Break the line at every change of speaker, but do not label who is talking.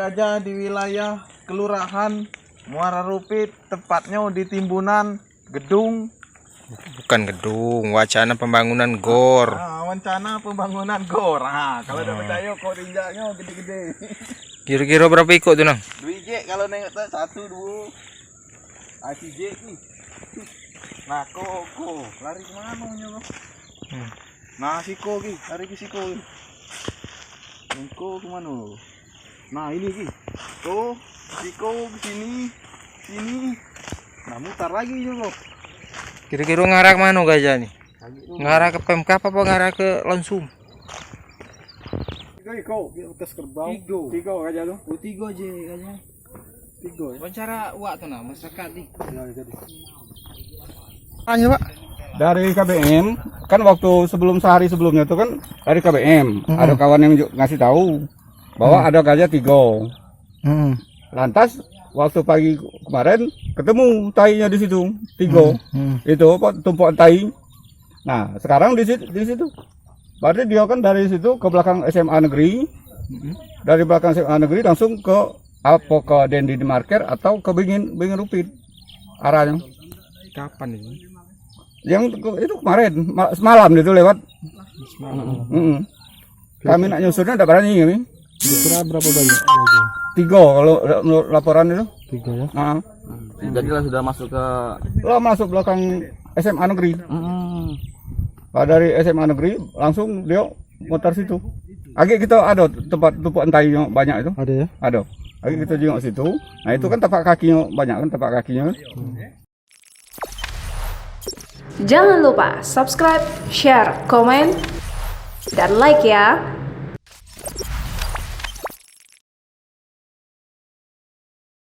aja di wilayah Kelurahan Muara Rupit, tepatnya di timbunan gedung.
Bukan gedung, wacana pembangunan GOR.
Wacana pembangunan GOR. Kalau udah percaya kok tinjaknya gede-gede.
Kira-kira berapa ikut tuh, Nang?
2 J kalau nengok tuh 1 2. J nih. Nah, kok lari kemana nyoba? Nah, siko ki, lari ke siko. Kok kemana? Nah, ini ki. Tuh, siko ke sini. Nah, mutar lagi nyoba.
Kira-kira ngarah ke mana gajah nih? Ngarah ke Pemkap apa ngarah ke Langsung?
Tiga atas kerbau. Tiga gajah tuh. Oh, 3 aja gajah. 3 ya.
Wawancara wak tuh nah, masyarakat nih.
Ya, jadi.
Ayo, Pak.
Dari KBM kan waktu sehari sebelumnya itu kan dari KBM ada kawan yang ngasih tahu bahwa ada gajah 3. Lantas waktu pagi kemarin ketemu tainya di situ 3. Itu apa tumpuan tai. Nah sekarang di situ berarti dia kan dari situ ke belakang SMA negeri, dari belakang SMA negeri langsung ke apa ke Dendi di Marker atau ke Bingin Rupit arahnya.
Kapan ini?
Yang itu kemarin semalam itu lewat. Kami nak nyusurnya tidak berani kami.
Kira berapa banyak?
3 kalau laporan itu.
3 ya.
Jadi lah sudah masuk ke
Masuk belakang SMA negeri. Dari SMA negeri langsung dia muter situ. Agak kita ada tempat tumpuan tai yang banyak itu.
Ada ya?
Ada. Agak kita jengok situ. Nah itu kan tapak kakinya banyak kan tapak kakinya.
Jangan lupa subscribe, share, komen, dan like ya.